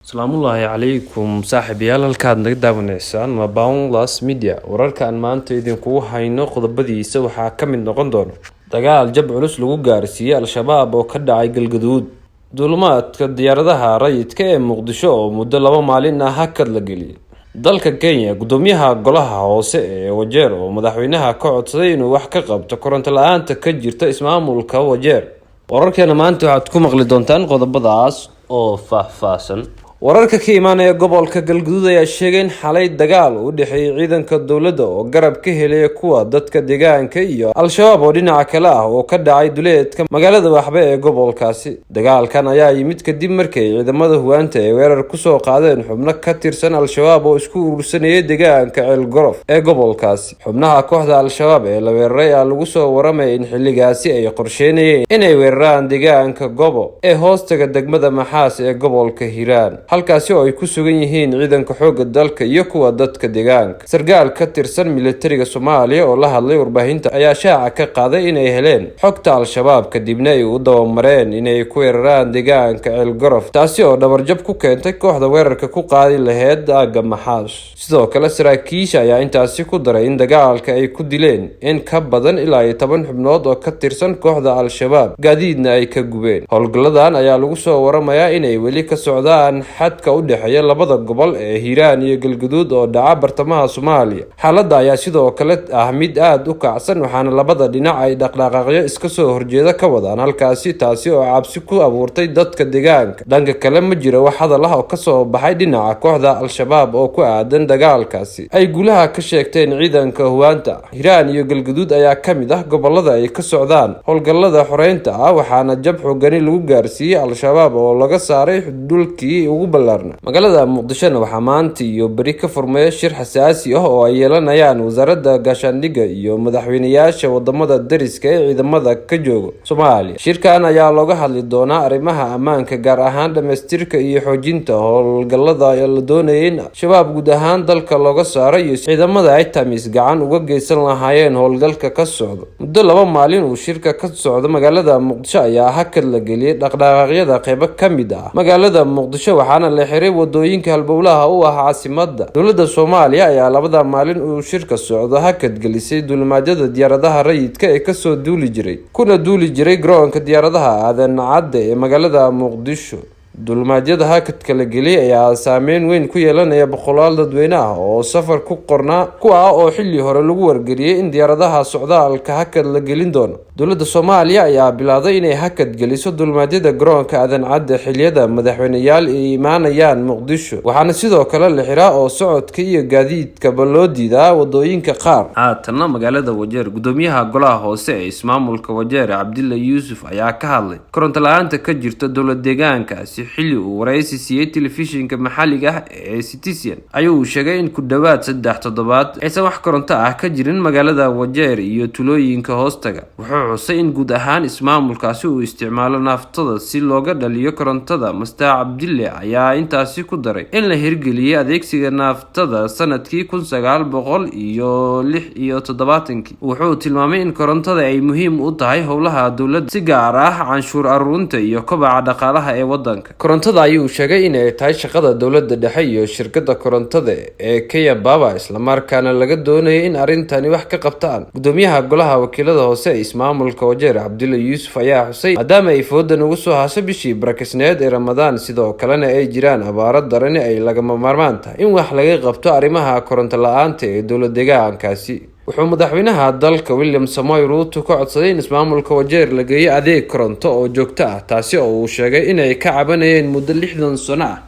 Salaamullaahi calaykum saaxiibayaal halkaad naga daawanaysaan waa Boundless Media. Wararka aan maanta idinku hayno qodobadiisa waxaa ka mid noqon doona dagaal jab culus lagu gaarsiiyay Al-Shabaab oo ka dhacay Galgaduud, duulimaadka diyaaradaha rayidka ee Muqdisho oo muddo 2 maalin ah hakad la geliyay. Dalka Kenya, gudoomiyaha golaha hoose ee Wajeer oo madaxweynaha ka codsaday inuu wax ka qabto koronto la'aanta ka jirta ismaamulka Wajeer. Wararkeena maanta waxaad ku maqli doontaan qodobadaas oo faahfaahsan. Wararka ka imaanaya gobolka Galgaduud ayaa sheegay in xalay dagaal u dhexeeyay ciidanka dowladda oo garab ka helay kuwa dadka deegaanka iyo Al-Shabaab oo dhinaca kale ah oo ka dhacay duleedka magaalada Waxba ee gobolkaasi. Dagaalkan ayaa yimid kadib markii ciidamada huwaanta ay weerar ku soo qaadeen xubno ka tirsan Al-Shabaab oo isku urursanayay deegaanka Ceel Gorof ee gobolkaasi. Xubnaha kooxda Al-Shabaab ee la weeraray ayaa lagu soo waramay in xilligaasi ay qorsheynayeen inay weeraraan deegaanka Gobo ee hoostaga degmada Maxaas ee gobolka Hiiraan, halkaasi oo ay ku sugan yihiin ciidanka xoogga dalka iyo kuwa dadka deegaanka. Sargaal ka tirsan militariga Soomaaliya oo la hadlay warbaahinta ayaa shaaca ka qaaday inay heleen xogta Al-Shabaab kadibna ay u dabamareen inay ku weeraraan deegaanka Ceel Gorof, taasi oo dhabarjab ku keentay kooxda weerarka ku qaadi lahayd aagga Maxaas. Sidoo kale saraakiisha ayaa intaasi ku daray in dagaalka ay ku dileen in ka badan ilaa 10 xubnood oo ka tirsan kooxda Al-Shabaab, gaadiidna ay ka gubeen. Howlgalladan ayaa lagu soo waramayaa inay weli ka socdaan xadka u dhexeeya labada gobol ee Hiiraan iyo Galgaduud oo dhaca bartamaha Soomaaliya. Xaaladda ayaa sidoo kale ah mid aad u kacsan, waxaana labada dhinac ay dhaqdhaqaaqyo iska soo horjeeda ka wadaan halkaasi, taasi oo cabsi ku abuurtay dadka deegaanka. Dhanka kale ma jiro wax hadal ah oo ka soo baxay dhinaca kooxda Al-Shabaab oo ku aadan dagaalkaasi ay guulaha ka sheegteen ciidanka huwaanta. Hiiraan iyo Galgaduud ayaa ka mid ah gobolada ay ka socdaan howlgallada xoreynta ah, waxaana jab xoogani lagu gaarsiiyay Al-Shabaab oo laga saaray dhulkii ugu magaalada Muqdishona waxaa maanta iyo beri ka furmay shir xasaasi ah oo ay yeelanayaan wasaaradda gaashaandhigga iyo madaxweynayaasha wadamada dariska ee ciidamada ka jooga Soomaaliya. Shirkan ayaa looga hadli doonaa arrimaha ammaanka, gaar ahaan dhamaystirka iyo xoojinta howlgallada la doonayay in Shabaab guud ahaan dalka looga saaro iyo ciidamada ay tamis gacan uga geysan lahaayeen howlgalka ka socda. Muddo 2 maalin uu shirka ka socdo magaalada Muqdisho ayaa hakad la geliyay dhaqdhaqaaqyada qaybo ka mid ah magaalada Muqdisho, waxaana la xiray wadooyinka halbowlaha u ah caasimadda. Dowladda Soomaaliya ayaa 2 maalin uu shirka socdo hakad gelisay duulimaadyada diyaaradaha rayidka ee kasoo duuli jiray garoonka diyaaradaha aadan cadde ee magaalada Muqdisho. Duulimaadyada hakadka la geliyay ayaa saameyn weyn ku yeelanaya boqolaal dadweyne ah oo safar ku qornaa, kuwa oo xilli hore lagu wargeliyay in diyaaradaha socdaalka hakad la gelin doono. Dowladda Soomaaliya ayaa bilowday inay hakad geliso duulimaadyada garoonka aadan cadde xilliyada madaxweynayaal ay imaanayaan Muqdisho, waxaana sidoo kale la xiraa oo socodka iyo gaadiidkaba loo diidaa wadooyinka qaar. Haatana magaalada Wajeer, gudoomiyaha golaha hoose ee ismaamulka Wajeer Cabdilla Yuusuf ayaa ka hadlay koronto la'aanta ka jirta dowlad deegaankaasi. Xilli uu wareysi siiyay telefishinka maxalliga ah ee Citizen ayuu sheegay in ku dhawaad 3 toddobaad aysan wax koronto ah ka jirin magaalada Wajeer iyo tulooyinka hoostaga. Wuxuu xusay in guud ahaan ismaamulkaasi uu isticmaalo naaftada si looga dhaliyo korontada. Master Cabdille ayaa intaasi ku daray in la hirgeliyay adeegsiga naaftada sanadkii 1976. Wuxuu tilmaamay in korontada ay muhiim u tahay howlaha dowladda, si gaar ah canshuur aruurinta iyo kobaca dhaqaalaha ee wadanka. Korontada ayuu sheegay inay tahay shaqada dowladda dhexe iyo shirkadda korontada ee Kenya Power, isla markaana laga doonayay in arrintani wax ka qabtaan. Gudoomiyaha golaha wakiilada hoose ee ismaamulka Wajeer Cabdilla Yuusuf ayaa xusay maadaama ay foodan ugu soo hashay bishii barakisneed ee Ramadaan, sidoo kalena ay jiraan abaaro daran ay lagama maarmaan tahay in wax laga qabto arrimaha koronto la'aanta ee dowlad deegaankaasi. Wuxuu madaxweynaha dalka William Samoei Ruto ka codsaday in ismaamulka Wajeer la geeyo adeeg koronto oo joogto ah, taasi oo uu sheegay inay ka cabanayeen muddo 60 sano ah.